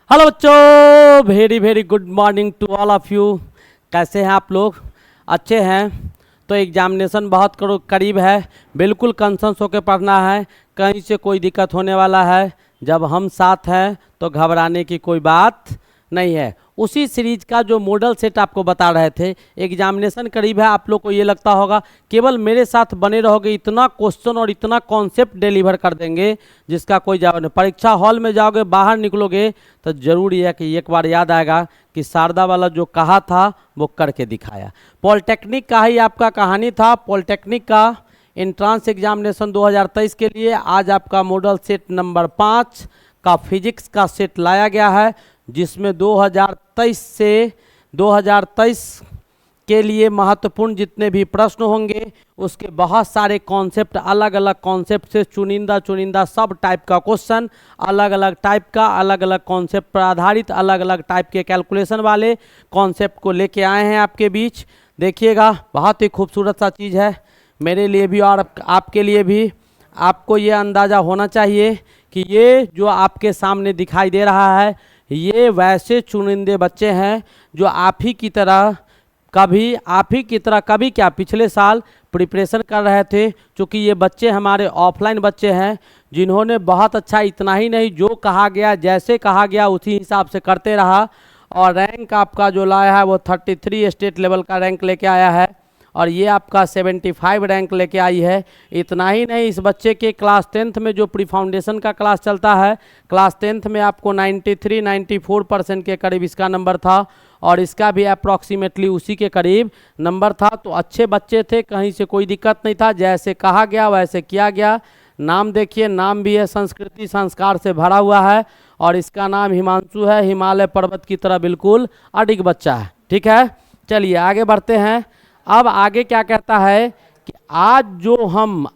Hello बच्चों, very very good morning to all of you. कैसे हैं आप लोग? अच्छे हैं? तो एग्जामिनेशन बहुत करीब है, बिल्कुल कंसंस होकर पढ़ना है, कहीं से कोई दिक्कत होने वाला है। जब हम साथ हैं तो घबराने की कोई बात नहीं है। उसी सीरीज का जो मॉडल सेट आपको बता रहे थे, एग्जामिनेशन करीब है। आप लोग को ये लगता होगा केवल मेरे साथ बने रहोगे, इतना क्वेश्चन और इतना कॉन्सेप्ट डिलीवर कर देंगे जिसका कोई जवाब नहीं। परीक्षा हॉल में जाओगे, बाहर निकलोगे तो जरूरी है कि एक बार याद आएगा कि शारदा वाला जो कहा था वो करके दिखाया। पॉलिटेक्निक का ही आपका कहानी था। पॉलिटेक्निक का एंट्रांस एग्जामिनेशन 2023 के लिए आज आपका मॉडल सेट नंबर 5 का फिजिक्स का सेट लाया गया है, जिसमें 2023 के लिए महत्वपूर्ण जितने भी प्रश्न होंगे उसके बहुत सारे कॉन्सेप्ट, अलग अलग कॉन्सेप्ट से चुनिंदा सब टाइप का क्वेश्चन, अलग अलग टाइप का, अलग अलग कॉन्सेप्ट पर आधारित, अलग अलग टाइप के कैलकुलेशन वाले कॉन्सेप्ट को लेके आए हैं आपके बीच। देखिएगा, बहुत ही खूबसूरत सा चीज़ है मेरे लिए भी और आपके लिए भी। आपको ये अंदाज़ा होना चाहिए कि ये जो आपके सामने दिखाई दे रहा है, ये वैसे चुनिंदे बच्चे हैं जो आप ही की तरह कभी क्या पिछले साल प्रिपरेशन कर रहे थे। क्योंकि ये बच्चे हमारे ऑफलाइन बच्चे हैं जिन्होंने बहुत अच्छा, इतना ही नहीं, जो कहा गया जैसे कहा गया उसी हिसाब से करते रहा और रैंक आपका जो लाया है वो 33 स्टेट लेवल का रैंक लेके आया है और ये आपका 75 रैंक लेके आई है। इतना ही नहीं, इस बच्चे के क्लास 10th में जो प्री फाउंडेशन का क्लास चलता है, क्लास 10th में आपको 93-94% के करीब इसका नंबर था और इसका भी अप्रॉक्सीमेटली उसी के करीब नंबर था। तो अच्छे बच्चे थे, कहीं से कोई दिक्कत नहीं था, जैसे कहा गया वैसे किया गया। नाम देखिए, नाम भी है संस्कृति संस्कार से भरा हुआ है और इसका नाम हिमांशु है। हिमालय पर्वत की तरह बिल्कुल अडिग बच्चा है। ठीक है, चलिए आगे बढ़ते हैं। अब आगे क्या कहता है कि आज जो हम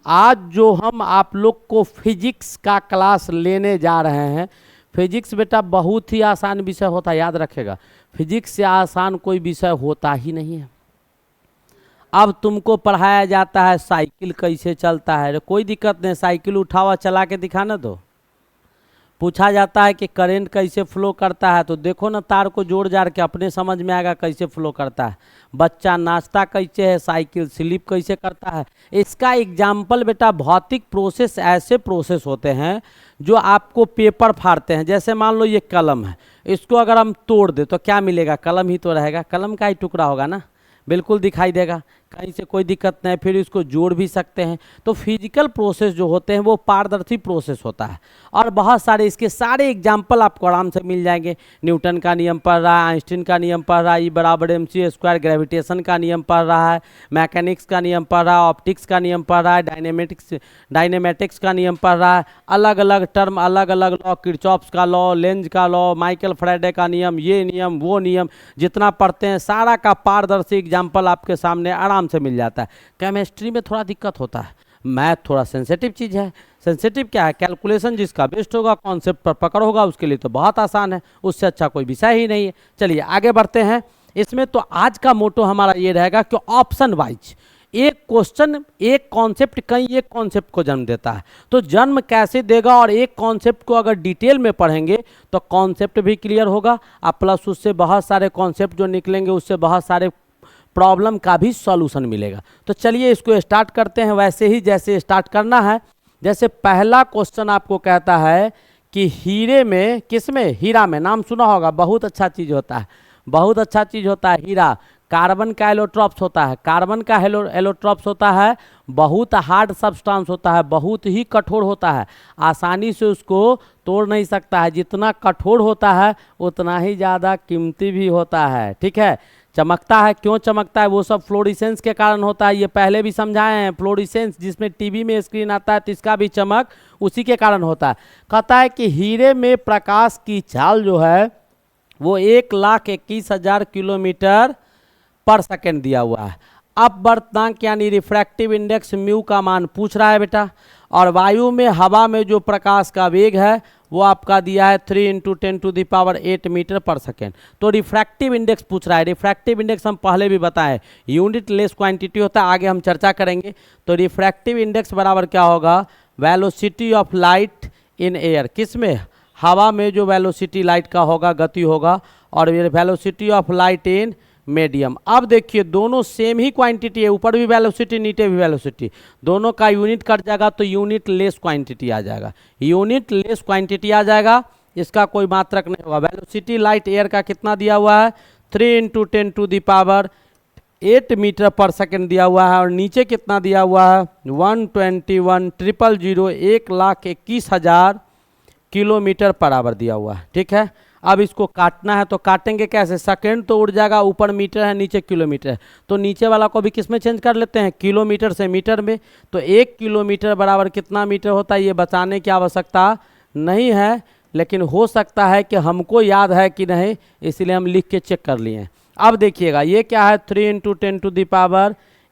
आप लोग को फिजिक्स का क्लास लेने जा रहे हैं। फिजिक्स बेटा बहुत ही आसान विषय होता है, याद रखेगा। फिजिक्स से आसान कोई विषय होता ही नहीं है। अब तुमको पढ़ाया जाता है साइकिल कैसे चलता है, कोई दिक्कत नहीं, साइकिल उठावा चला के दिखाना दो। पूछा जाता है कि करंट कैसे फ्लो करता है, तो देखो ना, तार को जोड़ जाड़ के अपने समझ में आएगा कैसे फ्लो करता है। बच्चा नाचता कैसे है, साइकिल स्लिप कैसे करता है। इसका एग्जाम्पल बेटा भौतिक प्रोसेस, ऐसे प्रोसेस होते हैं जो आपको पेपर फाड़ते हैं। जैसे मान लो ये कलम है, इसको अगर हम तोड़ दे तो क्या मिलेगा? कलम ही तो रहेगा, कलम का ही टुकड़ा होगा ना, बिल्कुल दिखाई देगा, कहीं से कोई दिक्कत नहीं। फिर इसको जोड़ भी सकते हैं। तो फिजिकल प्रोसेस जो होते हैं वो पारदर्शी प्रोसेस होता है और बहुत सारे इसके सारे एग्जाम्पल आपको आराम से मिल जाएंगे। न्यूटन का नियम पढ़ रहा है, आइंस्टीन का नियम पढ़ रहा है, E = mc², ग्रेविटेशन का नियम पढ़ रहा है, मैकेनिक्स का नियम पढ़ रहा है, ऑप्टिक्स का नियम पढ़ रहा है, डायनेमेटिक्स का नियम पढ़ रहा है। अलग अलग टर्म, अलग अलग लॉ, किरचॉफ्स का लॉ, लेंज का लॉ, माइकल फैराडे का नियम, ये नियम वो नियम, जितना पढ़ते हैं सारा का पारदर्शी एग्जाम्पल आपके सामने आराम से मिल जाता है। केमिस्ट्री में थोड़ा दिक्कत होता है, मैथ थोड़ा सेंसिटिव चीज़ है। सेंसिटिव क्या है? कैलकुलेशन जिसका बेस्ट होगा, कॉन्सेप्ट पर पकड़ होगा, उसके लिए तो बहुत आसान है, उससे अच्छा कोई विषय ही नहीं है। चलिए आगे बढ़ते हैं। इसमें तो आज का मोटो हमारा ये रहेगा कि ऑप्शन वाइज एक क्वेश्चन, एक कॉन्सेप्ट कहीं एक कॉन्सेप्ट को जन्म देता है, तो जन्म कैसे देगा और एक कॉन्सेप्ट को अगर डिटेल में पढ़ेंगे तो कॉन्सेप्ट भी क्लियर होगा और प्लस उससे बहुत सारे कॉन्सेप्ट जो निकलेंगे उससे बहुत सारे प्रॉब्लम का भी सॉल्यूशन मिलेगा। तो चलिए इसको स्टार्ट करते हैं वैसे ही जैसे स्टार्ट करना है। जैसे पहला क्वेश्चन आपको कहता है कि हीरे में, किसमें? हीरा में। नाम सुना होगा, बहुत अच्छा चीज़ होता है, बहुत अच्छा चीज़ होता है हीरा। कार्बन का एलोट्रॉप्स होता है, कार्बन का एलोट्रॉप्स होता है, बहुत हार्ड सब्सटेंस होता है, बहुत ही कठोर होता है, आसानी से उसको तोड़ नहीं सकता है। जितना कठोर होता है उतना ही ज़्यादा कीमती भी होता है। ठीक है, चमकता है, क्यों चमकता है? वो सब फ्लोरिसेंस के कारण होता है, ये पहले भी समझाए हैं। फ्लोरिसेंस जिसमें टीवी में स्क्रीन आता है तो इसका भी चमक उसी के कारण होता है। कहता है कि हीरे में प्रकाश की चाल जो है वो 1,21,000 किलोमीटर पर सेकेंड दिया हुआ है। अपवर्तनांक यानी रिफ्रैक्टिव इंडेक्स म्यू का मान पूछ रहा है बेटा, और वायु में, हवा में जो प्रकाश का वेग है वो आपका दिया है 3 × 10⁸ मीटर पर सेकेंड। तो रिफ्रैक्टिव इंडेक्स पूछ रहा है। रिफ्रैक्टिव इंडेक्स हम पहले भी बताएं, यूनिट लेस क्वांटिटी होता है, आगे हम चर्चा करेंगे। तो रिफ्रैक्टिव इंडेक्स बराबर क्या होगा? Velocity of light in air, किस में? हवा में जो वेलोसिटी लाइट का होगा, गति होगा, और ये velocity of light in medium. अब देखिए दोनों सेम ही क्वांटिटी है, ऊपर भी वेलोसिटी नीचे भी वेलोसिटी, दोनों का यूनिट कट जाएगा तो यूनिट लेस क्वांटिटी आ जाएगा, यूनिट लेस क्वांटिटी आ जाएगा, इसका कोई मात्रक नहीं होगा। वेलोसिटी लाइट एयर का कितना दिया हुआ है, 3 × 10⁸ मीटर पर सेकेंड दिया हुआ है, और नीचे कितना दिया हुआ है 121,000 1,21,000 किलोमीटर पर आवर दिया हुआ है। ठीक है, अब इसको काटना है तो काटेंगे कैसे, सेकेंड तो उड़ जाएगा, ऊपर मीटर है नीचे किलोमीटर है, तो नीचे वाला को भी किस में चेंज कर लेते हैं, किलोमीटर से मीटर में। तो 1 किलोमीटर बराबर कितना मीटर होता है, ये बताने की आवश्यकता नहीं है, लेकिन हो सकता है कि हमको याद है कि नहीं, इसलिए हम लिख के चेक कर लिए। अब देखिएगा ये क्या है, 3 ×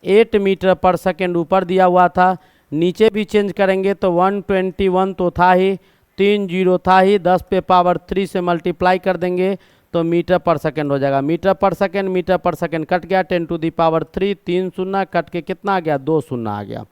10⁸ मीटर पर सेकेंड ऊपर दिया हुआ था, नीचे भी चेंज करेंगे तो 121 तो था ही, 3 0 था ही, 10 पे पावर 3 से मल्टीप्लाई कर देंगे तो मीटर पर सेकेंड हो जाएगा। मीटर पर सेकेंड कट गया, 10⁻3 3 शून्य कट के कितना आ गया, 2 शून्य आ गया।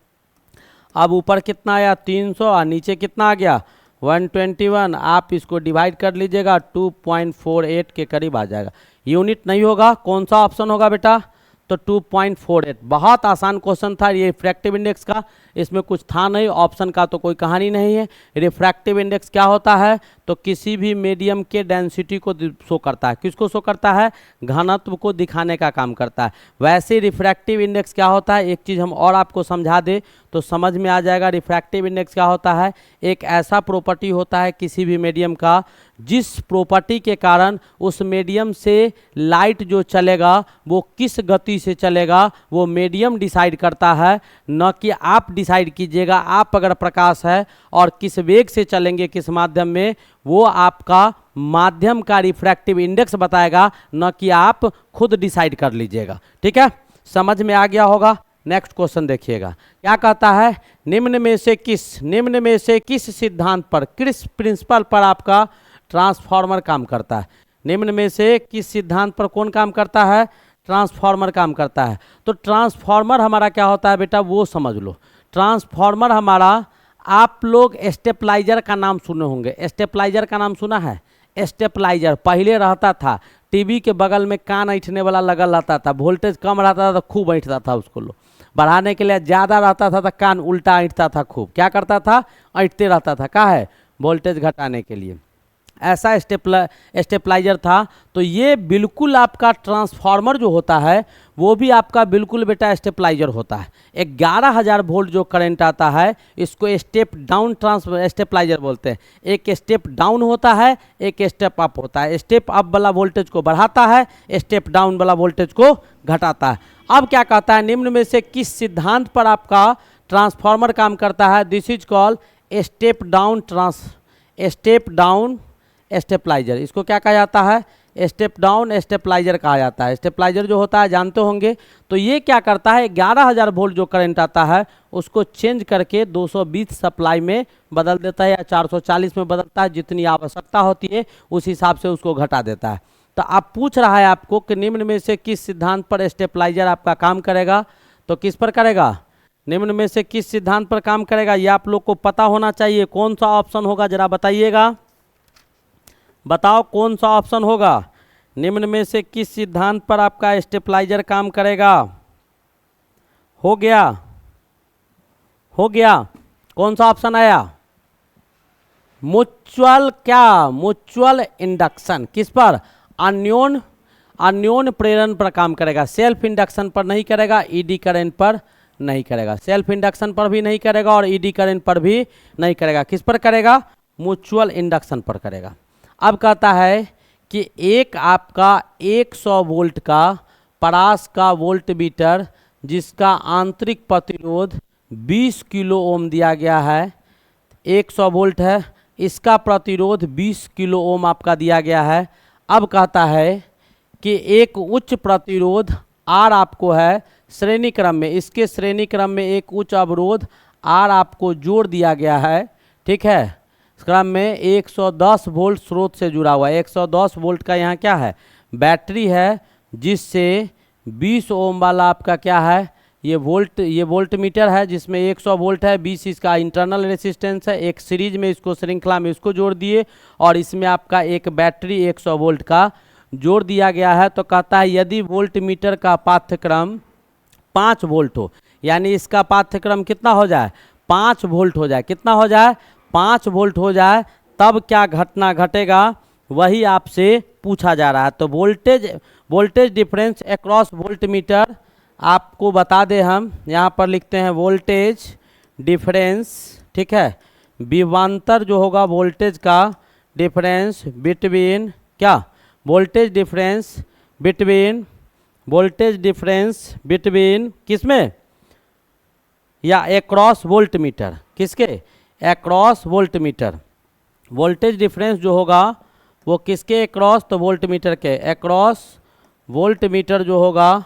अब ऊपर कितना आया 300 और नीचे कितना आ गया 121, आप इसको डिवाइड कर लीजिएगा 2.48 के करीब आ जाएगा। यूनिट नहीं होगा, कौन सा ऑप्शन होगा बेटा, तो 2.48। बहुत आसान क्वेश्चन था ये रिफ्रैक्टिव इंडेक्स का, इसमें कुछ था नहीं, ऑप्शन का तो कोई कहानी नहीं है। रिफ्रैक्टिव इंडेक्स क्या होता है, तो किसी भी मीडियम के डेंसिटी को शो करता है, किसको शो करता है, घनत्व को दिखाने का काम करता है। वैसे रिफ्रैक्टिव इंडेक्स क्या होता है, एक चीज़ हम और आपको समझा दे तो समझ में आ जाएगा। रिफ्रैक्टिव इंडेक्स क्या होता है, एक ऐसा प्रॉपर्टी होता है किसी भी मीडियम का, जिस प्रॉपर्टी के कारण उस मीडियम से लाइट जो चलेगा वो किस गति से चलेगा वो मीडियम डिसाइड करता है, न कि आप डिसाइड कीजिएगा। आप अगर प्रकाश है और किस वेग से चलेंगे किस माध्यम में, वो आपका माध्यम का रिफ्रैक्टिव इंडेक्स बताएगा, न कि आप खुद डिसाइड कर लीजिएगा। ठीक है, समझ में आ गया होगा। नेक्स्ट क्वेश्चन देखिएगा क्या कहता है, निम्न में से किस सिद्धांत पर, किस प्रिंसिपल पर आपका ट्रांसफार्मर काम करता है। निम्न में से किस सिद्धांत पर कौन काम करता है, ट्रांसफार्मर काम करता है। तो ट्रांसफार्मर हमारा क्या होता है बेटा, वो समझ लो। ट्रांसफार्मर हमारा, आप लोग स्टेपलाइजर का नाम सुने होंगे, स्टेपलाइजर का नाम सुना है। स्टेपलाइजर पहले रहता था टीवी के बगल में, कान ऐंठने वाला लगल रहता था, वोल्टेज कम रहता था तो खूब ऐंठता था, उसको लो बढ़ाने के लिए ज़्यादा रहता था तो कान उल्टा ऐंठता था, खूब क्या करता था, ऐंठते रहता था, क्या है, वोल्टेज घटाने के लिए। ऐसा स्टेपलाइजर था। तो ये बिल्कुल आपका ट्रांसफार्मर जो होता है वो भी आपका बिल्कुल बेटा स्टेपलाइजर होता है। 11,000 वोल्ट जो करंट आता है इसको स्टेप डाउन स्टेपलाइजर बोलते हैं। एक स्टेप डाउन होता है, एक स्टेप अप होता है। स्टेप अप वाला वोल्टेज को बढ़ाता है, स्टेप डाउन वाला वोल्टेज को घटाता है। अब क्या कहता है, निम्न में से किस सिद्धांत पर आपका ट्रांसफार्मर काम करता है। This is called step down stabiliser. इसको क्या कहा जाता है, स्टेप डाउन स्टेपलाइजर कहा जाता है। स्टेपलाइजर जो होता है जानते होंगे। तो ये क्या करता है, 11,000 वोल्ट जो करंट आता है उसको चेंज करके 220 सप्लाई में बदल देता है, या 440 में बदलता है, जितनी आवश्यकता होती है उस हिसाब से उसको घटा देता है। तो आप पूछ रहा है आपको कि निम्न में से किस सिद्धांत पर स्टेपलाइजर आपका काम करेगा, तो किस पर करेगा, निम्न में से किस सिद्धांत पर काम करेगा, ये आप लोग को पता होना चाहिए। कौन सा ऑप्शन होगा जरा बताइएगा, बताओ कौन सा ऑप्शन होगा। निम्न में से किस सिद्धांत पर आपका स्टेपलाइजर काम करेगा। हो गया, कौन सा ऑप्शन आया, म्यूचुअल, क्या म्यूचुअल इंडक्शन। किस पर, अन्योन प्रेरण पर काम करेगा। सेल्फ इंडक्शन पर नहीं करेगा, ईडी करंट पर नहीं करेगा। सेल्फ इंडक्शन पर भी नहीं करेगा और ईडी करंट पर भी नहीं करेगा। किस पर करेगा, म्यूचुअल इंडक्शन पर करेगा। अब कहता है कि एक आपका 100 वोल्ट का परास का वोल्ट मीटर जिसका आंतरिक प्रतिरोध 20 किलो ओम दिया गया है, 100 वोल्ट है, इसका प्रतिरोध 20 किलो ओम आपका दिया गया है। अब कहता है कि एक उच्च प्रतिरोध आर आपको है श्रेणी क्रम में, इसके श्रेणी क्रम में एक उच्च अवरोध आर आपको जोड़ दिया गया है। ठीक है, क्रम में 110 वोल्ट स्रोत से जुड़ा हुआ है। 110 वोल्ट का यहाँ क्या है, बैटरी है, जिससे 20 ओम वाला आपका क्या है, ये वोल्ट मीटर है जिसमें 100 वोल्ट है, 20 इसका इंटरनल रेसिस्टेंस है। एक सीरीज में इसको श्रृंखला में इसको जोड़ दिए और इसमें आपका एक बैटरी 100 वोल्ट का जोड़ दिया गया है। तो कहता है यदि वोल्ट मीटर का पाठ्यक्रम 5 वोल्ट हो, यानी इसका पाठ्यक्रम कितना हो जाए, 5 वोल्ट हो जाए। कितना हो जाए, 5 वोल्ट हो जाए, तब क्या घटना घटेगा वही आपसे पूछा जा रहा है। तो voltage difference across volt meter आपको बता दें, हम यहाँ पर लिखते हैं वोल्टेज डिफरेंस, ठीक है। विभवांतर जो होगा वोल्टेज का डिफरेंस बिटवीन क्या, वोल्टेज डिफरेंस बिटवीन किसमें, या एक्रॉस वोल्ट मीटर, किसके, across volt meter. Voltage difference जो होगा वो किसके एक्रॉस, तो वोल्ट मीटर के एक्रॉस वोल्ट मीटर जो होगा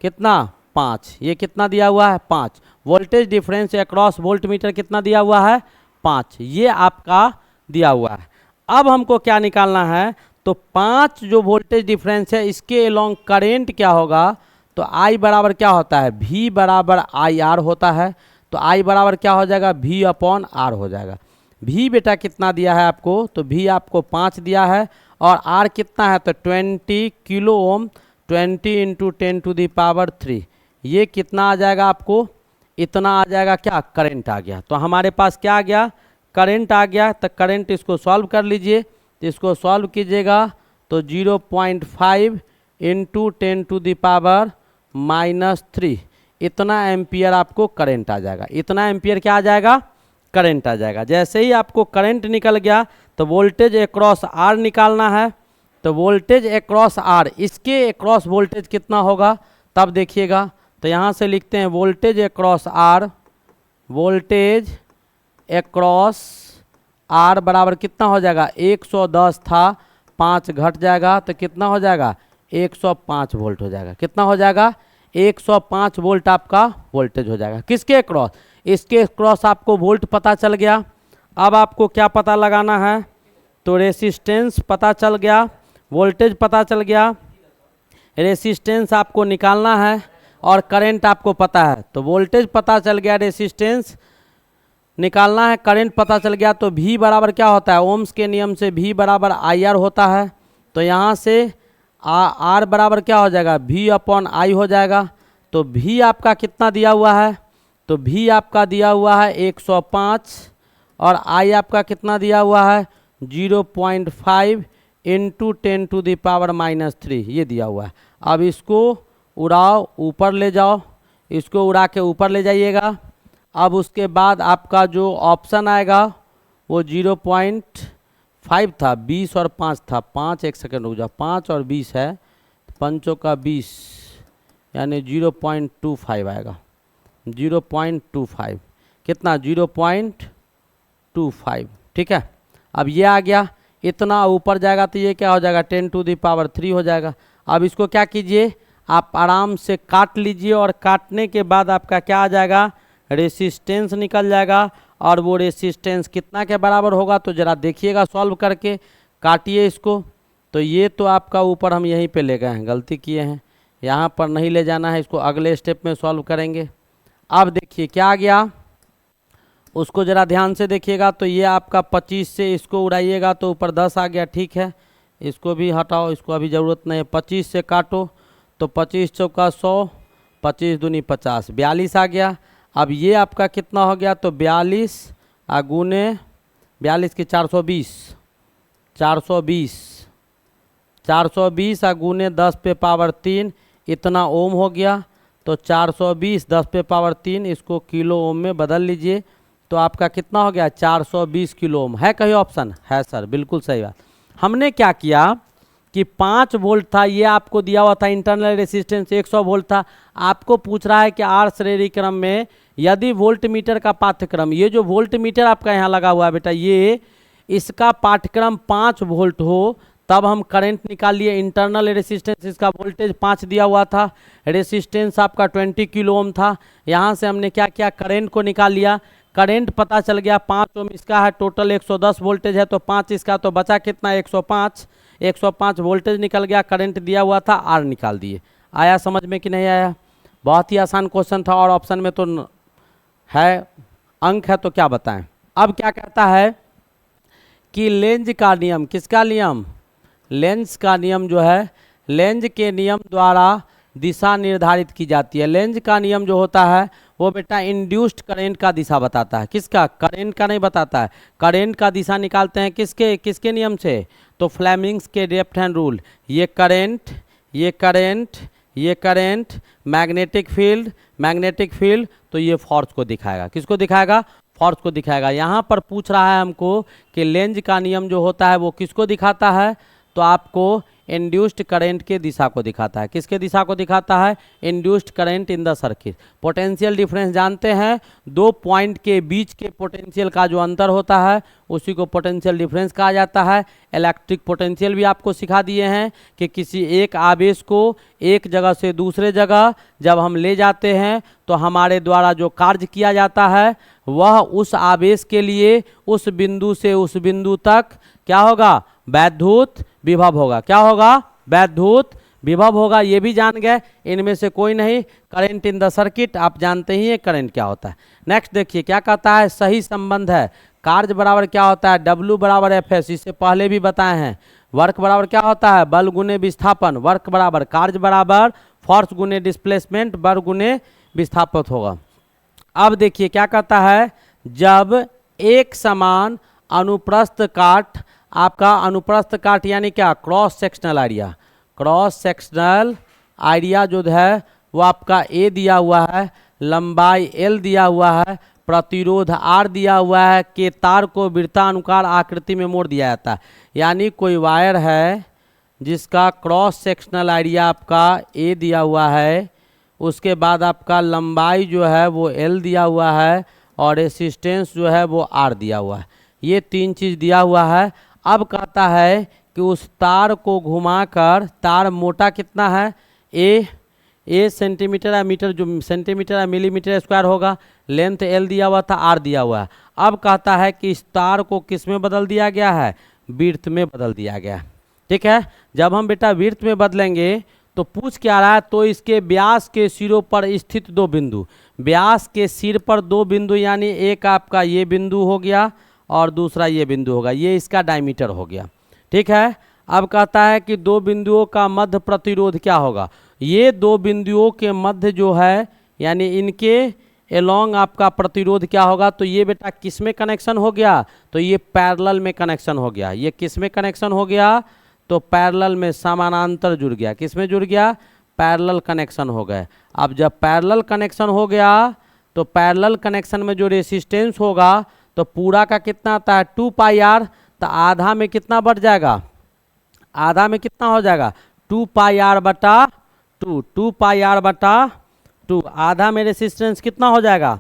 कितना, 5। ये कितना दिया हुआ है, 5। Voltage difference across volt meter कितना दिया हुआ है, 5। ये आपका दिया हुआ है। अब हमको क्या निकालना है, तो 5 जो वोल्टेज डिफरेंस है इसके अलोंग करेंट क्या होगा, तो I बराबर क्या होता है, V बराबर IR होता है। तो I बराबर क्या हो जाएगा, V अपॉन R हो जाएगा। V बेटा कितना दिया है आपको, तो V आपको 5 दिया है और R कितना है, तो 20 किलो ओम, 20 × 10⁻³ ये कितना आ जाएगा आपको, इतना आ जाएगा क्या, करंट आ गया। तो हमारे पास क्या आ गया, करंट आ गया। तो करंट इसको सॉल्व कर लीजिए, तो इसको सॉल्व कीजिएगा तो 0.5 × 10⁻³ इतना एम्पियर आपको करंट आ जाएगा। इतना एम्पियर क्या आ जाएगा, करंट आ जाएगा। जैसे ही आपको करंट निकल गया तो वोल्टेज अक्रॉस R निकालना है। तो वोल्टेज अक्रॉस R, इसके अक्रॉस वोल्टेज कितना होगा तब देखिएगा। तो यहाँ से लिखते हैं voltage across R, voltage across R बराबर कितना हो जाएगा, 110 था, 5 घट जाएगा तो कितना हो जाएगा, 105 वोल्ट हो जाएगा। कितना हो जाएगा, 105 वोल्ट आपका वोल्टेज हो जाएगा। किसके अक्रॉस, इसके अक्रॉस आपको वोल्ट पता चल गया। अब आपको क्या पता लगाना है, तो रेसिस्टेंस पता चल गया, वोल्टेज पता चल गया, रेसिस्टेंस आपको निकालना है और करंट आपको पता है। तो वोल्टेज पता चल गया, रेसिस्टेंस निकालना है, करंट पता चल गया। तो V बराबर क्या होता है, ओम्स के नियम से V बराबर IR होता है। तो यहाँ से R बराबर क्या हो जाएगा, V अपॉन I हो जाएगा। तो V आपका कितना दिया हुआ है, तो V आपका दिया हुआ है 105 और I आपका कितना दिया हुआ है 0.5 × 10⁻³ ये दिया हुआ है। अब इसको उड़ाओ, ऊपर ले जाओ, इसको उड़ा के ऊपर ले जाइएगा। अब उसके बाद आपका जो ऑप्शन आएगा वो 0.5 था, 20 और 5 था, 5 एक सेकंड रुक जाओ, 5 और 20 है, 5 का 20 यानी 0.25 आएगा, 0.25 कितना 0.25, ठीक है। अब ये आ गया, इतना ऊपर जाएगा तो ये क्या हो जाएगा 10⁻³ हो जाएगा। अब इसको क्या कीजिए, आप आराम से काट लीजिए और काटने के बाद आपका क्या आ जाएगा, रेसिस्टेंस निकल जाएगा। और वो रेसिस्टेंस कितना के बराबर होगा तो ज़रा देखिएगा सॉल्व करके, काटिए इसको। तो ये तो आपका ऊपर हम यहीं पे ले गए हैं, गलती किए हैं, यहाँ पर नहीं ले जाना है, इसको अगले स्टेप में सॉल्व करेंगे। अब देखिए क्या आ गया, उसको ज़रा ध्यान से देखिएगा। तो ये आपका 25 से इसको उड़ाइएगा तो ऊपर 10 आ गया, ठीक है। इसको भी हटाओ, इसको अभी ज़रूरत नहीं है। 25 से काटो तो 25 चौका 100, 25 दूनी 50, 42 आ गया। अब ये आपका कितना हो गया, तो 42 गुने 42 की 420, 420 गुने 10⁻³ इतना ओम हो गया। तो 420 10⁻³ इसको किलो ओम में बदल लीजिए तो आपका कितना हो गया 420 किलो ओम। है कहीं ऑप्शन, है सर, बिल्कुल सही बात। हमने क्या किया कि 5 वोल्ट था, ये आपको दिया हुआ था, इंटरनल रेसिस्टेंस 100 वोल्ट था। आपको पूछ रहा है कि R श्रेणी क्रम में यदि वोल्ट मीटर का पाठ्यक्रम, ये जो वोल्ट मीटर आपका यहाँ लगा हुआ है बेटा, ये इसका पाठ्यक्रम 5 वोल्ट हो तब हम करंट निकाल लिए। इंटरनल रेसिस्टेंस इसका वोल्टेज 5 दिया हुआ था, रेसिस्टेंस आपका 20 किलो ओम था। यहाँ से हमने क्या किया, करंट को निकाल लिया। करंट पता चल गया 5 ओम इसका है, टोटल 110 वोल्टेज है तो 5 इसका, तो बचा कितना 105 वोल्टेज निकल गया। करंट दिया हुआ था, R निकाल दिए। आया समझ में कि नहीं आया? बहुत ही आसान क्वेश्चन था और ऑप्शन में तो है, अंक है, तो क्या बताएं। अब क्या कहता है कि लेंज का नियम, किसका नियम, लेंज का नियम जो है, लेंज के नियम द्वारा दिशा निर्धारित की जाती है। लेंज का नियम जो होता है वो बेटा इंड्यूस्ड करंट का दिशा बताता है। किसका, करंट का नहीं बताता है। करंट का दिशा निकालते हैं किसके, किसके नियम से, तो फ्लेमिंग्स के लेफ्ट हैंड रूल। ये करंट, ये करंट, ये current, magnetic field, magnetic field, तो ये फोर्स को दिखाएगा। किसको दिखाएगा, फोर्स को दिखाएगा। यहाँ पर पूछ रहा है हमको कि लेंज का नियम जो होता है वो किसको दिखाता है, तो आपको इंड्यूस्ड करंट के दिशा को दिखाता है। किसके दिशा को दिखाता है, induced current in the circuit. Potential difference जानते हैं, दो पॉइंट के बीच के पोटेंशियल का जो अंतर होता है उसी को पोटेंशियल डिफरेंस कहा जाता है। इलेक्ट्रिक पोटेंशियल भी आपको सिखा दिए हैं कि किसी एक आवेश को एक जगह से दूसरे जगह जब हम ले जाते हैं तो हमारे द्वारा जो कार्य किया जाता है वह उस आवेश के लिए उस बिंदु से उस बिंदु तक क्या होगा, वैद्युत विभव होगा। क्या होगा, वैद्युत विभव होगा। ये भी जान गए, इनमें से कोई नहीं। करंट इन द सर्किट आप जानते ही हैं करंट क्या होता है। नेक्स्ट देखिए क्या कहता है, सही संबंध है। कार्य बराबर क्या होता है, W बराबर Fs, इससे पहले भी बताए हैं। वर्क बराबर क्या होता है, बल गुने विस्थापन। वर्क बराबर कार्य बराबर फोर्स गुने डिस्प्लेसमेंट, बल गुने विस्थापन होगा। अब देखिए क्या कहता है, जब एक समान अनुप्रस्थ काट, आपका अनुप्रस्थ काट यानी क्या, cross sectional area, cross sectional area जो है वो आपका A दिया हुआ है, लंबाई L दिया हुआ है, प्रतिरोध R दिया हुआ है, के तार को वृत्तानुकार आकृति में मोड़ दिया जाता है। यानी कोई वायर है जिसका क्रॉस सेक्शनल एरिया आपका A दिया हुआ है, उसके बाद आपका लंबाई जो है वो L दिया हुआ है और रेसिस्टेंस जो है वो R दिया हुआ है। ये तीन चीज़ दिया हुआ है। अब कहता है कि उस तार को घुमाकर, तार मोटा कितना है, ए सेंटीमीटर या मीटर, जो सेंटीमीटर या मिलीमीटर स्क्वायर होगा, लेंथ L दिया हुआ था, R दिया हुआ है। अब कहता है कि इस तार को किस में बदल दिया गया है, वृत्त में बदल दिया गया है। ठीक है, जब हम बेटा वृत्त में बदलेंगे तो पूछ क्या रहा है, तो इसके व्यास के सिरों पर स्थित दो बिंदु, व्यास के सिर पर दो बिंदु, यानी एक आपका ये बिंदु हो गया और दूसरा ये बिंदु होगा, ये इसका डायमीटर हो गया। ठीक है, अब कहता है कि दो बिंदुओं का मध्य प्रतिरोध क्या होगा। ये दो बिंदुओं के मध्य जो है यानी इनके एलोंग आपका प्रतिरोध क्या होगा, तो ये बेटा किस में कनेक्शन हो गया, तो ये पैरेलल में कनेक्शन हो गया। ये किस में कनेक्शन हो गया, तो पैरेलल में, समानांतर जुड़ गया। किस में जुड़ गया, पैरेलल कनेक्शन हो गए। अब जब पैरेलल कनेक्शन हो गया तो पैरेलल कनेक्शन में जो रेसिस्टेंस होगा तो पूरा का कितना आता है 2πr, तो आधा में कितना बढ़ जाएगा, आधा में कितना हो जाएगा 2πr बटा 2, 2πr बटा 2, आधा में रेसिस्टेंस कितना हो जाएगा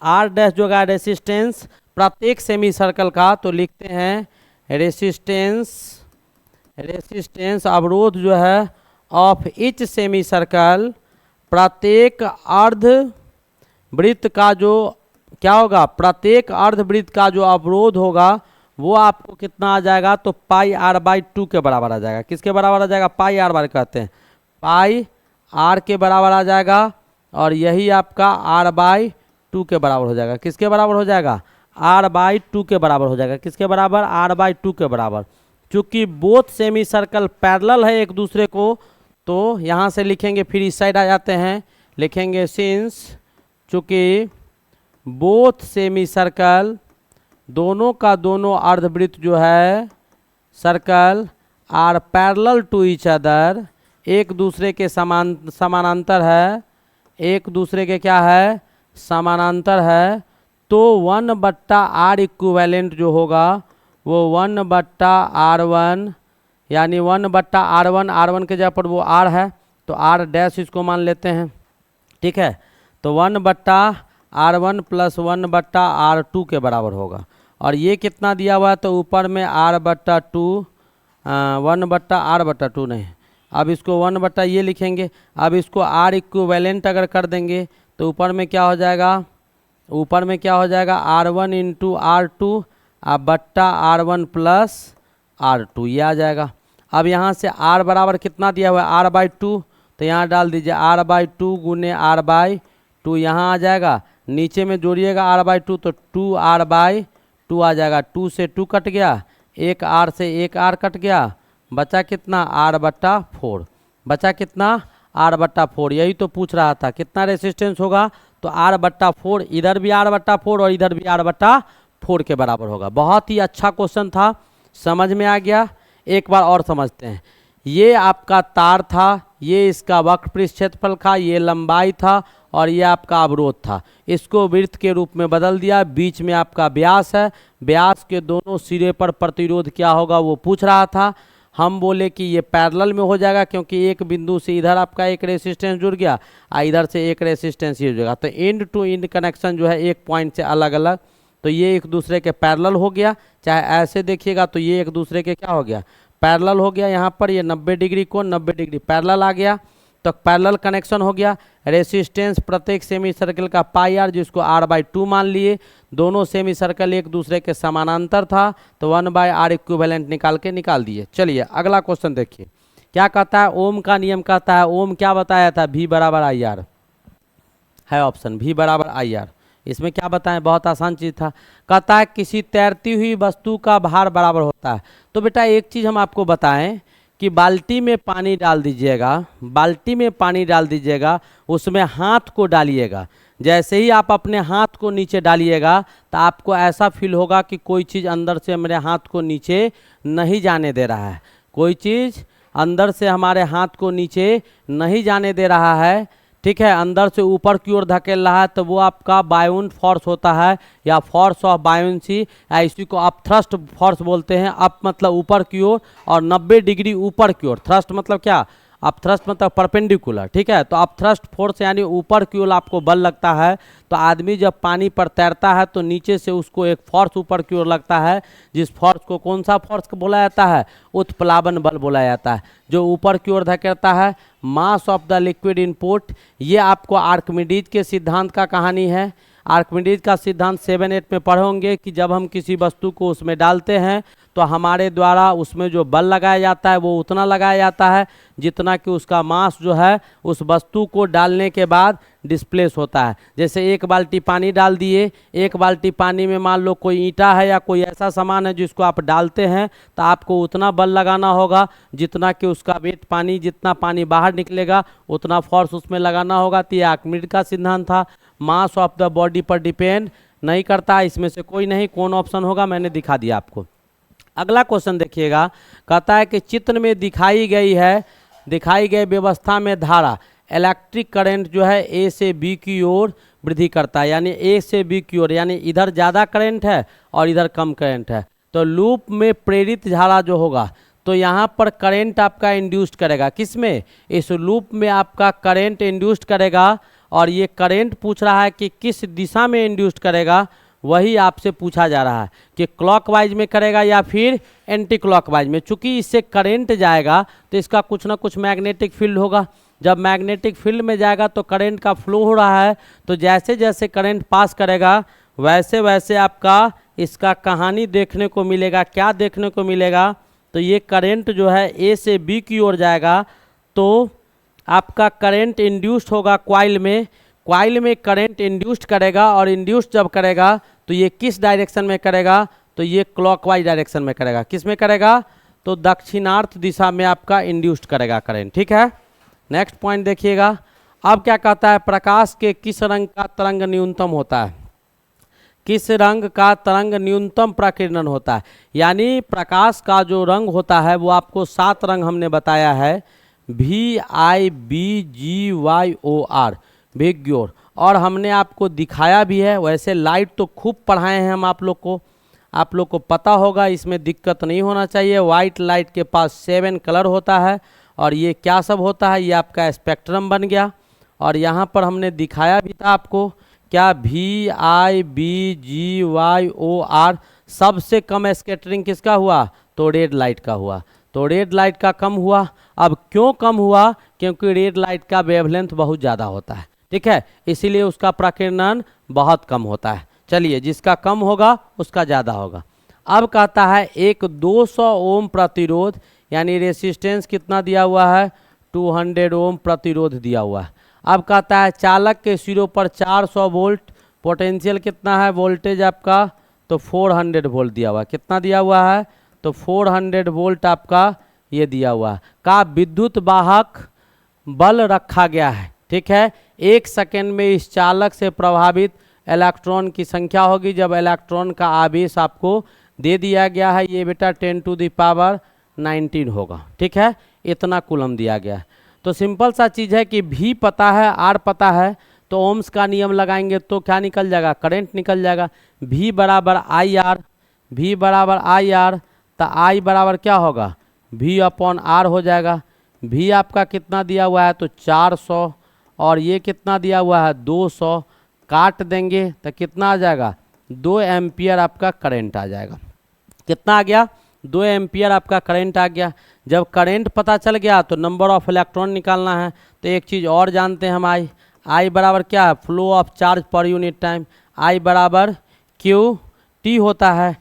R डैश जो है रेसिस्टेंस प्रत्येक सेमी सर्कल का, तो लिखते हैं रेसिस्टेंस, रेसिस्टेंस अवरोध जो है ऑफ ईच सेमी सर्कल, प्रत्येक अर्ध वृत्त का जो क्या होगा, प्रत्येक अर्धवृत्त का जो अवरोध होगा वो आपको कितना आ जाएगा, तो πr/2 के बराबर आ जाएगा। किसके बराबर आ जाएगा, πr कहते हैं, πr के बराबर आ जाएगा और यही आपका r/2 के बराबर हो जाएगा। किसके बराबर हो जाएगा, r/2 के बराबर हो जाएगा। किसके बराबर, r/2 के बराबर। चूँकि बोथ सेमी सर्कल पैरेलल है एक दूसरे को, तो यहाँ से लिखेंगे, फिर इस साइड आ जाते हैं, लिखेंगे सिंस, चूँकि बोथ सेमी सर्कल, दोनों का दोनों अर्धवृत्त जो है circle are parallel to each other, एक दूसरे के समानांतर है, एक दूसरे के क्या है, समानांतर है, तो 1/r इक्विवेलेंट जो होगा वो 1/r1, यानी 1/r1, r1 के जगह पर वो r है तो r डैश इसको मान लेते हैं। ठीक है, तो 1/r1 प्लस 1/r2 के बराबर होगा। और ये कितना दिया हुआ है, तो ऊपर में r/2, 1/r/2 नहीं, अब इसको 1/ ये लिखेंगे। अब इसको r इक्विवेलेंट अगर कर देंगे तो ऊपर में क्या हो जाएगा, ऊपर में क्या हो जाएगा r1 इंटू r2 बट्टा r1 प्लस r2, ये आ जाएगा। अब यहाँ से r बराबर कितना दिया हुआ है, r/2, तो यहाँ डाल दीजिए r/2 गुने r/2, यहाँ आ जाएगा। नीचे में जोड़िएगा r/2 तो 2r/2 आ जाएगा। 2 से 2 कट गया, एक r से एक r कट गया, बचा कितना r/4। बचा कितना r/4। यही तो पूछ रहा था कितना रेसिस्टेंस होगा, तो r/4, इधर भी r/4 और इधर भी r/4 के बराबर होगा। बहुत ही अच्छा क्वेश्चन था, समझ में आ गया। एक बार और समझते हैं। ये आपका तार था, ये इसका वक्रपृष्ठ क्षेत्रफल था, ये लंबाई था और ये आपका अवरोध था। इसको वृत्त के रूप में बदल दिया। बीच में आपका व्यास है, व्यास के दोनों सिरे पर प्रतिरोध क्या होगा वो पूछ रहा था। हम बोले कि ये पैरेलल में हो जाएगा, क्योंकि एक बिंदु से इधर आपका एक रेसिस्टेंस जुड़ गया और इधर से एक रेसिस्टेंस ही जुड़ेगा। तो एंड टू एंड कनेक्शन जो है एक पॉइंट से अलग अलग, तो ये एक दूसरे के पैरेलल हो गया। चाहे ऐसे देखिएगा तो ये एक दूसरे के क्या हो गया, पैरेलल हो गया। यहाँ पर ये 90 डिग्री को 90 डिग्री पैरेलल आ गया, तो पैरेलल कनेक्शन हो गया। रेसिस्टेंस प्रत्येक सेमी सर्कल का पाई आर, जिसको r/2 मान लिए। दोनों सेमी सर्कल एक दूसरे के समानांतर था, तो 1/r इक्विवेलेंट निकाल दिए। चलिए अगला क्वेश्चन देखिए क्या कहता है। ओम का नियम कहता है, ओम क्या बताया था, V बराबर IR है ऑप्शन, V बराबर IR। इसमें क्या बताएं, बहुत आसान चीज़ था। कहता है किसी तैरती हुई वस्तु का भार बराबर होता है। तो बेटा एक चीज़ हम आपको बताएं कि बाल्टी में पानी डाल दीजिएगा, बाल्टी में पानी डाल दीजिएगा, उसमें हाथ को डालिएगा। जैसे ही आप अपने हाथ को नीचे डालिएगा तो आपको ऐसा फील होगा कि कोई चीज़ अंदर से मेरे हाथ को नीचे नहीं जाने दे रहा है, कोई चीज़ अंदर से हमारे हाथ को नीचे नहीं जाने दे रहा है। ठीक है, अंदर से ऊपर की ओर धकेल रहा है, तो वो आपका बायोन फोर्स होता है या फोर्स ऑफ बायोन्सी, या इसी को आप थ्रस्ट फोर्स बोलते हैं। अप मतलब ऊपर की ओर और 90 डिग्री ऊपर की ओर। थ्रस्ट मतलब क्या, अब थ्रस्ट मतलब परपेंडिकुलर। ठीक है, तो आप थ्रस्ट फोर्स यानी ऊपर की ओर आपको बल लगता है। तो आदमी जब पानी पर तैरता है तो नीचे से उसको एक फोर्स ऊपर की ओर लगता है, जिस फोर्स को कौन सा फोर्स बोला जाता है, उत्प्लावन बल बोला जाता है, जो ऊपर की ओर धकेलता है। Mass of the liquid input, ये आपको आर्किमिडीज के सिद्धांत का कहानी है। आर्किमिडीज का सिद्धांत 7-8 में पढ़े होंगे कि जब हम किसी वस्तु को उसमें डालते हैं तो हमारे द्वारा उसमें जो बल लगाया जाता है वो उतना लगाया जाता है जितना कि उसका मास जो है उस वस्तु को डालने के बाद डिस्प्लेस होता है। जैसे एक बाल्टी पानी डाल दिए, एक बाल्टी पानी में मान लो कोई ईंटा है या कोई ऐसा सामान है जिसको आप डालते हैं, तो आपको उतना बल लगाना होगा जितना कि उसका वेट, पानी जितना पानी बाहर निकलेगा उतना फोर्स उसमें लगाना होगा। तो ये आर्किमिडीज का सिद्धांत था। मास ऑफ द बॉडी पर डिपेंड नहीं करता, इसमें से कोई नहीं। कौन ऑप्शन होगा मैंने दिखा दिया आपको। अगला क्वेश्चन देखिएगा, कहता है कि चित्र में दिखाई गई व्यवस्था में धारा, इलेक्ट्रिक करंट जो है ए से बी की ओर वृद्धि करता है, यानी ए से बी की ओर, यानी इधर ज़्यादा करंट है और इधर कम करंट है। तो लूप में प्रेरित धारा जो होगा, तो यहाँ पर करंट आपका इंड्यूस्ड करेगा। किस में, इस लूप में आपका करंट इंड्यूस्ड करेगा। और ये करंट पूछ रहा है कि किस दिशा में इंड्यूस्ड करेगा, वही आपसे पूछा जा रहा है कि क्लॉकवाइज में करेगा या फिर एंटी क्लॉकवाइज में। चूंकि इससे करंट जाएगा तो इसका कुछ ना कुछ मैग्नेटिक फील्ड होगा। जब मैग्नेटिक फील्ड में जाएगा तो करंट का फ्लो हो रहा है, तो जैसे जैसे करंट पास करेगा वैसे वैसे आपका इसका कहानी देखने को मिलेगा। क्या देखने को मिलेगा, तो ये करंट जो है ए से बी की ओर जाएगा, तो आपका करंट इंड्यूस्ड होगा कॉइल में करंट इंड्यूस्ड करेगा। और इंड्यूस्ड जब करेगा तो ये किस डायरेक्शन में करेगा, तो ये क्लॉकवाइज डायरेक्शन में करेगा। किस में करेगा, तो दक्षिणार्थ दिशा में आपका इंड्यूस्ड करेगा करंट। ठीक है, नेक्स्ट पॉइंट देखिएगा। अब क्या कहता है, प्रकाश के किस रंग का तरंग न्यूनतम होता है, किस रंग का तरंग न्यूनतम प्रकीर्णन होता है। यानी प्रकाश का जो रंग होता है वो आपको 7 रंग हमने बताया है, VIBGYOR, विग्योर, और हमने आपको दिखाया भी है। वैसे लाइट तो खूब पढ़ाए हैं हम आप लोग को पता होगा, इसमें दिक्कत नहीं होना चाहिए। वाइट लाइट के पास 7 कलर होता है और ये क्या सब होता है, ये आपका स्पेक्ट्रम बन गया। और यहाँ पर हमने दिखाया भी था आपको, क्या VIBGYOR सबसे कम स्कैटरिंग किसका हुआ, तो रेड लाइट का हुआ। तो रेड लाइट का कम हुआ। अब क्यों कम हुआ, क्योंकि रेड लाइट का वेवलेंथ बहुत ज़्यादा होता है। ठीक है, इसीलिए उसका प्रकीर्णन बहुत कम होता है। चलिए, जिसका कम होगा उसका ज़्यादा होगा। अब कहता है एक 200 ओम प्रतिरोध, यानी रेसिस्टेंस कितना दिया हुआ है, 200 ओम प्रतिरोध दिया हुआ है। अब कहता है चालक के सिरों पर 400 वोल्ट, पोटेंशियल कितना है, वोल्टेज आपका तो 400 वोल्ट दिया हुआ है। कितना दिया हुआ है, तो 400 वोल्ट आपका ये दिया हुआ है। का विद्युत वाहक बल रखा गया है, ठीक है। 1 सेकेंड में इस चालक से प्रभावित इलेक्ट्रॉन की संख्या होगी। जब इलेक्ट्रॉन का आवेश आपको दे दिया गया है, ये बेटा 10⁻19 होगा, ठीक है। इतना कूलम दिया गया है। तो सिंपल सा चीज़ है कि भी पता है, आर पता है, तो ओम्स का नियम लगाएंगे तो क्या निकल जाएगा, करंट निकल जाएगा। भी बराबर आई आर, भी बराबर आई आर, तो आई बराबर क्या होगा, भी अपॉन आर हो जाएगा। भी आपका कितना दिया हुआ है, तो 400, और ये कितना दिया हुआ है 200, काट देंगे तो कितना आ जाएगा, 2 एम्पियर आपका करंट आ जाएगा। कितना आ गया, 2 एम्पियर आपका करंट आ गया। जब करंट पता चल गया तो नंबर ऑफ इलेक्ट्रॉन निकालना है। तो एक चीज़ और जानते हैं हम, आई बराबर क्या है, फ्लो ऑफ चार्ज पर यूनिट टाइम। आई बराबर क्यू टी होता है।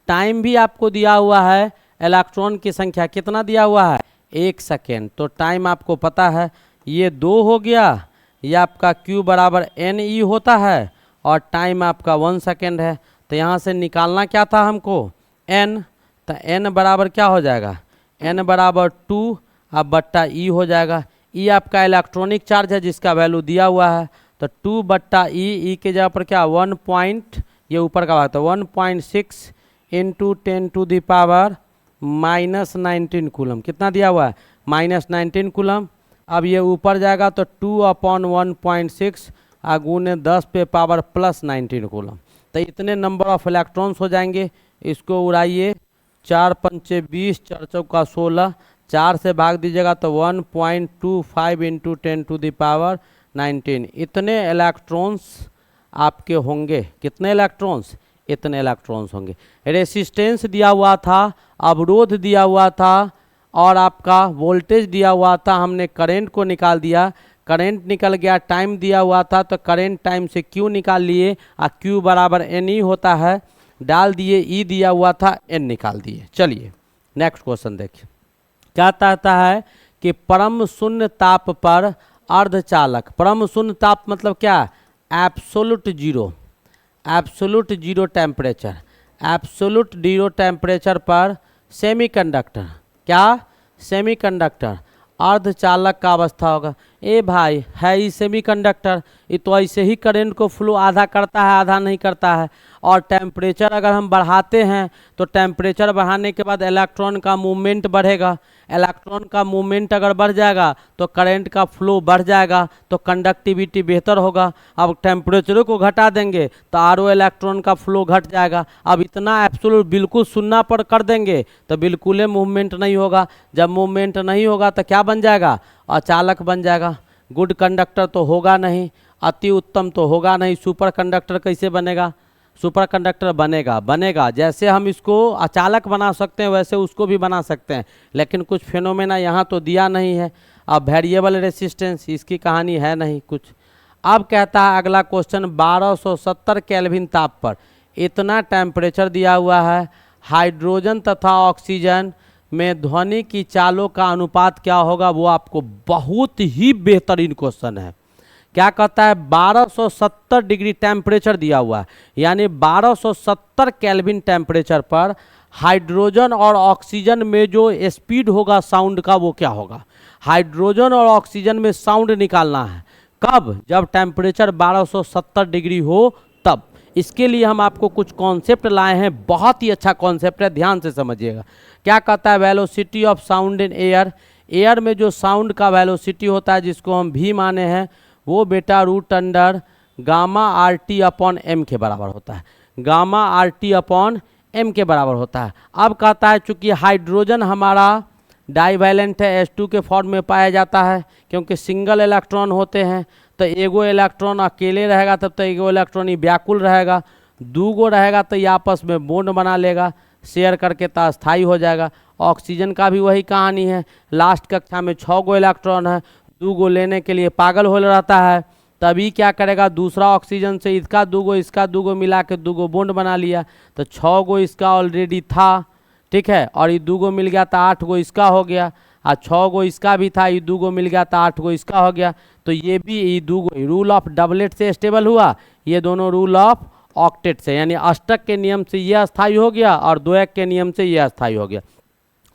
टाइम भी आपको दिया हुआ है, इलेक्ट्रॉन की संख्या कितना दिया हुआ है, 1 सेकेंड। तो टाइम आपको पता है, ये 2 हो गया, ये आपका Q बराबर एन ई होता है, और टाइम आपका 1 सेकेंड है। तो यहाँ से निकालना क्या था हमको, n, तो n बराबर क्या हो जाएगा, n बराबर 2 अब बट्टा ई हो जाएगा। ई आपका इलेक्ट्रॉनिक चार्ज है जिसका वैल्यू दिया हुआ है, तो 2 बट्टा ई के जगह पर क्या 1 पॉइंट, ये ऊपर का बात है 1.6 इंटू 10⁻⁻19 कूलम। कितना दिया हुआ है, -19 कूलम। अब ये ऊपर जाएगा तो 2/1.6 गुने 10 पे पावर +19 कूलम। तो इतने नंबर ऑफ इलेक्ट्रॉन्स हो जाएंगे। इसको उड़ाइए, 4 पंचे 20, 4 चौका 16, 4 से भाग दीजिएगा तो 1.25 इंटू 10⁻19। इतने इलेक्ट्रॉन्स आपके होंगे। कितने इलेक्ट्रॉन्स, इतने इलेक्ट्रॉन्स होंगे। रेसिस्टेंस दिया हुआ था, अवरोध दिया हुआ था, और आपका वोल्टेज दिया हुआ था। हमने करंट को निकाल दिया, करंट निकल गया। टाइम दिया हुआ था तो करंट टाइम से क्यू निकाल लिए, और क्यू बराबर एन ई होता है, डाल दिए। ई दिया हुआ था, एन निकाल दिए। चलिए नेक्स्ट क्वेश्चन देखिए, क्या कहता है कि परम शून्य ताप पर अर्धचालक, परम शून्य ताप मतलब क्या, absolute zero, absolute zero temperature, absolute zero temperature पर सेमीकंडक्टर, क्या, सेमीकंडक्टर अर्धचालक का अवस्था होगा। ए भाई है ही सेमीकंडक्टर, ये तो ऐसे ही करंट को फ्लो आधा करता है आधा नहीं करता है। और टेम्परेचर अगर हम बढ़ाते हैं तो टेम्परेचर बढ़ाने के बाद इलेक्ट्रॉन का मूवमेंट बढ़ेगा। इलेक्ट्रॉन का मूवमेंट अगर बढ़ जाएगा तो करंट का फ्लो बढ़ जाएगा, तो कंडक्टिविटी बेहतर होगा। अब टेम्परेचर को घटा देंगे तो आरओ इलेक्ट्रॉन का फ्लो घट जाएगा। अब इतना एब्सोल्यूट बिल्कुल शून्य पर कर देंगे तो बिल्कुल मूवमेंट नहीं होगा। जब मूवमेंट नहीं होगा तो क्या बन जाएगा, अचालक बन जाएगा। गुड कंडक्टर तो होगा नहीं, अति उत्तम तो होगा नहीं। सुपर कंडक्टर कैसे बनेगा, सुपर कंडक्टर बनेगा जैसे हम इसको अचालक बना सकते हैं वैसे उसको भी बना सकते हैं, लेकिन कुछ फिनोमेना यहाँ तो दिया नहीं है। अब वेरिएबल रेसिस्टेंस, इसकी कहानी है नहीं कुछ। अब कहता है अगला क्वेश्चन, 1270 केल्विन ताप पर इतना टेम्परेचर दिया हुआ है, हाइड्रोजन तथा ऑक्सीजन में ध्वनि की चालों का अनुपात क्या होगा। वो आपको बहुत ही बेहतरीन क्वेश्चन है। क्या कहता है, 1270 डिग्री टेम्परेचर दिया हुआ है, यानी 1270 केल्विन टेम्परेचर पर हाइड्रोजन और ऑक्सीजन में जो स्पीड होगा साउंड का वो क्या होगा। हाइड्रोजन और ऑक्सीजन में साउंड निकालना है कब, जब टेम्परेचर 1270 डिग्री हो तब। इसके लिए हम आपको कुछ कॉन्सेप्ट लाए हैं, बहुत ही अच्छा कॉन्सेप्ट है, ध्यान से समझिएगा। क्या कहता है, velocity of sound in air, air में जो साउंड का वेलोसिटी होता है जिसको हम भी माने हैं, वो बेटा √under gamma R T upon M के बराबर होता है, gamma R T upon M के बराबर होता है। अब कहता है चूंकि हाइड्रोजन हमारा डाइवैलेंट है, H2 के फॉर्म में पाया जाता है, क्योंकि सिंगल इलेक्ट्रॉन होते हैं तो एगो इलेक्ट्रॉन अकेले रहेगा तब तो एगो इलेक्ट्रॉन ही व्याकुल रहेगा, दूगो रहेगा तो ये आपस में बॉन्ड बना लेगा, शेयर करके तो अस्थायी हो जाएगा। ऑक्सीजन का भी वही कहानी है, लास्ट कक्षा में 6 गो इलेक्ट्रॉन है, 2 गो लेने के लिए पागल हो रहता है, तभी क्या करेगा दूसरा ऑक्सीजन से इसका 2 गो इसका 2 गो मिला के 2 गो बॉन्ड बना लिया, तो 6 गो इसका ऑलरेडी था, ठीक है, और ये 2 गो मिल गया तो 8 गो इसका हो गया। और 6 गो इसका भी था, ये 2 गो मिल गया तो 8 गो इसका हो गया। तो ये भी ये 2 गो रूल ऑफ डबलेट से स्टेबल हुआ, ये दोनों रूल ऑफ ऑक्टेट से, यानी अष्टक के नियम से ये अस्थायी हो गया और द्वयक के नियम से ये अस्थायी हो गया।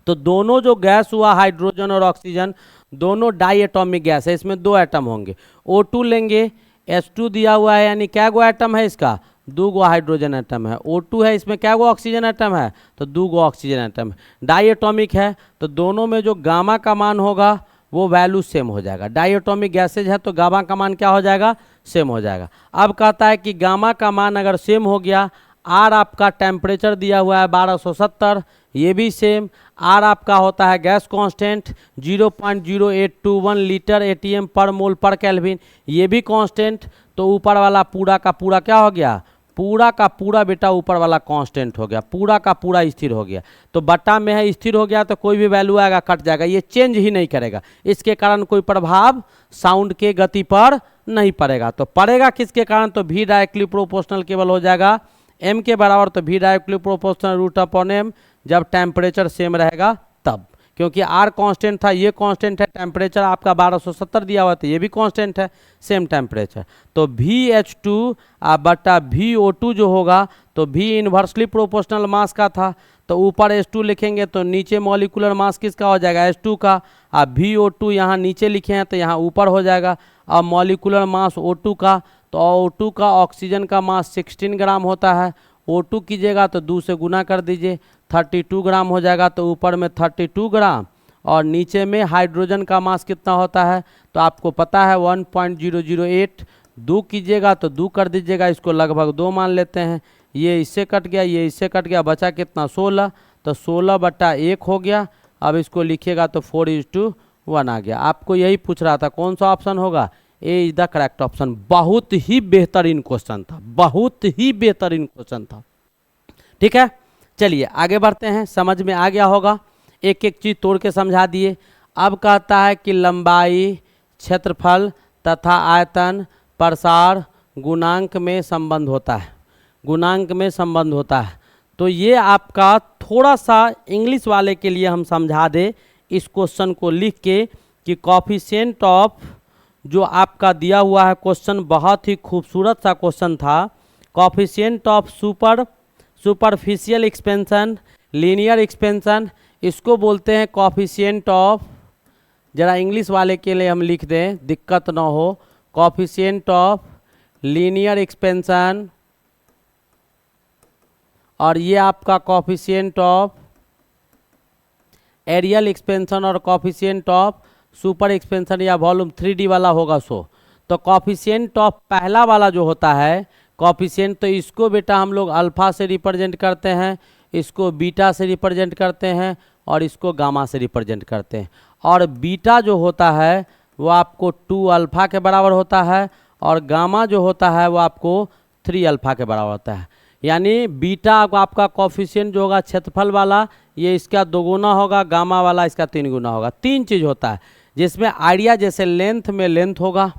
तो दोनों जो गैस हुआ हाइड्रोजन और ऑक्सीजन, दोनों डाई एटॉमिक गैस है, इसमें 2 एटम होंगे। O2 लेंगे, H2 दिया हुआ है, यानी क्या गो एटम है इसका, 2 गो हाइड्रोजन एटम है। O2 है, इसमें क्या गो ऑक्सीजन एटम है, तो 2 गो ऑक्सीजन एटम है। डाई एटॉमिक है तो दोनों में जो गामा का मान होगा वो वैल्यू सेम हो जाएगा। डाई एटॉमिक गैसेज है तो गामा का मान क्या हो जाएगा, सेम हो जाएगा। अब कहता है कि गामा का मान अगर सेम हो गया, आर आपका टेम्परेचर दिया हुआ है 1270, ये भी सेम। आर आपका होता है गैस कांस्टेंट 0.0821 लीटर एटीएम पर मोल पर केल्विन, ये भी कांस्टेंट। तो ऊपर वाला पूरा का पूरा क्या हो गया, पूरा का पूरा बेटा ऊपर वाला कांस्टेंट हो गया, पूरा का पूरा स्थिर हो गया। तो बट्टा में है स्थिर हो गया तो कोई भी वैल्यू आएगा कट जाएगा, ये चेंज ही नहीं करेगा, इसके कारण कोई प्रभाव साउंड के गति पर नहीं पड़ेगा। तो पड़ेगा किसके कारण, तो भी डायरेक्टली प्रोपोर्शनल केवल हो जाएगा एम के बराबर। तो भी directly proportional root upon M, जब टेम्परेचर सेम रहेगा तब, क्योंकि आर कांस्टेंट था, ये कांस्टेंट है, टेम्परेचर आपका 1270 दिया हुआ था, ये भी कांस्टेंट है, सेम टेम्परेचर। तो VH2 बटा VO2 जो होगा, तो V इन्वर्सली प्रोपोर्शनल मास का था, तो ऊपर H2 लिखेंगे तो नीचे मॉलिकुलर मास किसका हो जाएगा, H2 का। अब VO2 यहाँ नीचे लिखे हैं तो यहाँ ऊपर हो जाएगा। अब मॉलिकुलर मास O2 का, तो O2 का ऑक्सीजन का मास 16 ग्राम होता है, O2 कीजिएगा तो 2 से गुना कर दीजिए, 32 ग्राम हो जाएगा। तो ऊपर में 32 ग्राम और नीचे में हाइड्रोजन का मास कितना होता है, तो आपको पता है 1.008, 2 कीजिएगा तो 2 कर दीजिएगा, इसको लगभग 2 मान लेते हैं। ये इससे कट गया, ये इससे कट गया, बचा कितना 16, तो 16 बटा 1 हो गया। अब इसको लिखिएगा तो 4:1 आ गया। आपको यही पूछ रहा था कौन सा ऑप्शन होगा, ए इज द करेक्ट ऑप्शन। बहुत ही बेहतरीन क्वेश्चन था, बहुत ही बेहतरीन क्वेश्चन था। ठीक है, चलिए आगे बढ़ते हैं, समझ में आ गया होगा, एक एक चीज तोड़ के समझा दिए। अब कहता है कि लंबाई, क्षेत्रफल तथा आयतन प्रसार गुणांक में संबंध होता है, गुणांक में संबंध होता है। तो ये आपका थोड़ा सा इंग्लिश वाले के लिए हम समझा दे इस क्वेश्चन को लिख के कि कोफिशिएंट ऑफ, जो आपका दिया हुआ है क्वेश्चन, बहुत ही खूबसूरत सा क्वेश्चन था। Coefficient of superficial expansion, linear expansion, इसको बोलते हैं कोफिशिएंट ऑफ, जरा इंग्लिश वाले के लिए हम लिख दें दिक्कत ना हो, कोफिशिएंट ऑफ लीनियर एक्सपेंशन, और ये आपका कोफिशिएंट ऑफ एरियल एक्सपेंशन और कोफिशिएंट ऑफ सुपर एक्सपेंशन या वॉल्यूम 3D वाला होगा। तो कोफिशिएंट ऑफ पहला वाला जो होता है कोफिशिएंट, तो इसको बेटा हम लोग अल्फा से रिप्रेजेंट करते हैं, इसको बीटा से रिप्रेजेंट करते हैं और इसको गामा से रिप्रेजेंट करते हैं। और बीटा जो होता है वो आपको 2 अल्फा के बराबर होता है और गामा जो होता है वो आपको 3 अल्फा के बराबर होता है। यानी बीटा आपका कोफिशिएंट जो होगा क्षेत्रफल वाला, ये इसका 2 गुना होगा, गामा वाला इसका 3 गुना होगा। 3 चीज़ होता है जिसमें आइडिया, जैसे लेंथ में लेंथ होगा,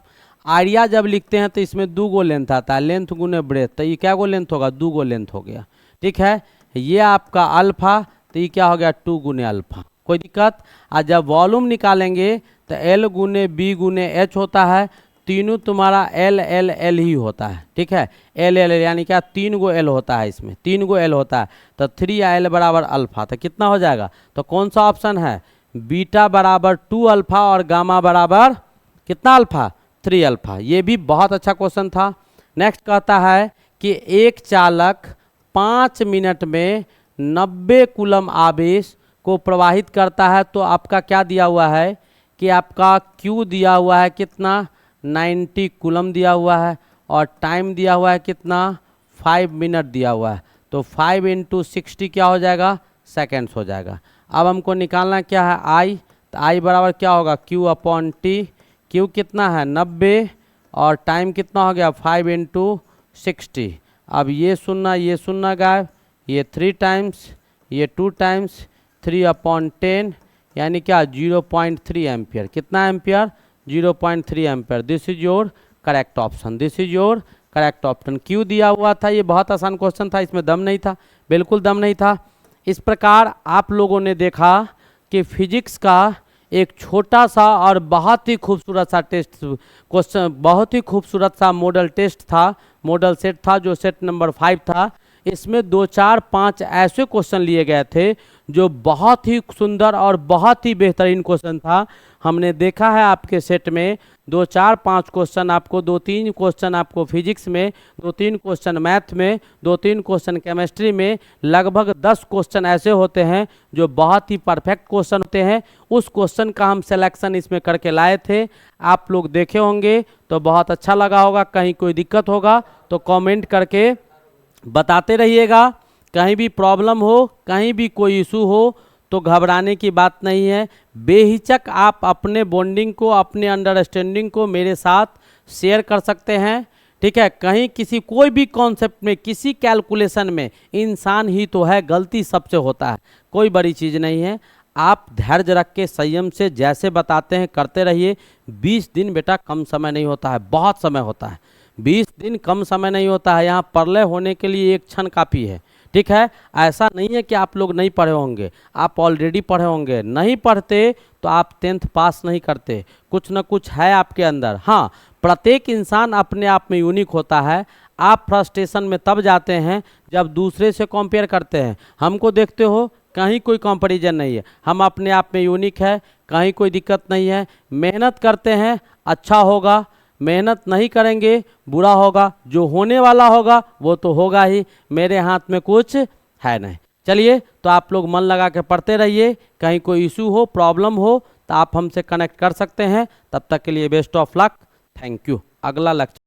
आइडिया जब लिखते हैं तो इसमें 2 गो लेंथ आता है, लेंथ गुने ब्रेथ, तो ये क्या गो लेंथ होगा, 2 गो लेंथ हो गया। ठीक है, ये आपका अल्फा, तो ये क्या हो गया 2 गुने अल्फा, कोई दिक्कत। और जब वॉल्यूम निकालेंगे तो L गुने B गुने H होता है, तीनों तुम्हारा L L L ही होता है। ठीक है, L L यानी क्या 3 गो L होता है, इसमें 3 गो L होता है, तो 3L बराबर अल्फा, तो कितना हो जाएगा, तो कौन सा ऑप्शन है, बीटा बराबर 2 अल्फा और गामा बराबर कितना अल्फा, 3 अल्फा। ये भी बहुत अच्छा क्वेश्चन था। नेक्स्ट कहता है कि एक चालक 5 मिनट में 90 कूलम आवेश को प्रवाहित करता है, तो आपका क्या दिया हुआ है कि आपका Q दिया हुआ है कितना 90 कूलम दिया हुआ है और टाइम दिया हुआ है कितना 5 मिनट दिया हुआ है, तो 5 × 60 क्या हो जाएगा, सेकेंड्स हो जाएगा। अब हमको निकालना क्या है I, तो I बराबर क्या होगा Q/T, Q कितना है 90 और टाइम कितना हो गया 5 × 60। अब ये सुनना गायब, ये 3 टाइम्स, ये 2 टाइम्स, 3/10 यानी क्या 0.3 एम्पियर, कितना ampere 0.3 ampere. This is your correct option, this is your correct option. क्यों दिया हुआ था, ये बहुत आसान क्वेश्चन था, इसमें दम नहीं था, बिल्कुल दम नहीं था। इस प्रकार आप लोगों ने देखा कि फिजिक्स का एक छोटा सा और बहुत ही खूबसूरत सा टेस्ट क्वेश्चन, बहुत ही खूबसूरत सा मॉडल टेस्ट था, मॉडल सेट था जो सेट नंबर 5 था। इसमें 2, 4, 5 ऐसे क्वेश्चन लिए गए थे जो बहुत ही सुंदर और बहुत ही बेहतरीन क्वेश्चन था। हमने देखा है आपके सेट में 2, 4, 5 क्वेश्चन आपको, 2, 3 क्वेश्चन आपको फिजिक्स में, 2, 3 क्वेश्चन मैथ में, 2, 3 क्वेश्चन केमिस्ट्री में, लगभग 10 क्वेश्चन ऐसे होते हैं जो बहुत ही परफेक्ट क्वेश्चन होते हैं। उस क्वेश्चन का हम सिलेक्शन इसमें करके लाए थे, आप लोग देखे होंगे तो बहुत अच्छा लगा होगा। कहीं कोई दिक्कत होगा तो कमेंट करके बताते रहिएगा। कहीं भी प्रॉब्लम हो, कहीं भी कोई इशू हो तो घबराने की बात नहीं है। बेहिचक आप अपने बॉन्डिंग को, अपने अंडरस्टैंडिंग को मेरे साथ शेयर कर सकते हैं, ठीक है। कहीं किसी कोई भी कॉन्सेप्ट में, किसी कैलकुलेशन में इंसान ही तो है, गलती सबसे होता है, कोई बड़ी चीज़ नहीं है। आप धैर्य रख के संयम से जैसे बताते हैं करते रहिए। 20 दिन बेटा कम समय नहीं होता है, बहुत समय होता है। 20 दिन कम समय नहीं होता है। यहाँ प्रलय होने के लिए एक क्षण काफ़ी है, ठीक है। ऐसा नहीं है कि आप लोग नहीं पढ़े होंगे, आप ऑलरेडी पढ़े होंगे। नहीं पढ़ते तो आप 10th पास नहीं करते, कुछ ना कुछ है आपके अंदर। हाँ, प्रत्येक इंसान अपने आप में यूनिक होता है। आप फ्रस्ट्रेशन में तब जाते हैं जब दूसरे से कंपेयर करते हैं। हमको देखते हो, कहीं कोई कंपैरिजन नहीं है, हम अपने आप में यूनिक है, कहीं कोई दिक्कत नहीं है। मेहनत करते हैं अच्छा होगा, मेहनत नहीं करेंगे बुरा होगा। जो होने वाला होगा वो तो होगा ही, मेरे हाथ में कुछ है नहीं। चलिए, तो आप लोग मन लगा के पढ़ते रहिए। कहीं कोई इशू हो, प्रॉब्लम हो तो आप हमसे कनेक्ट कर सकते हैं। तब तक के लिए best of luck, thank you. अगला लेक्चर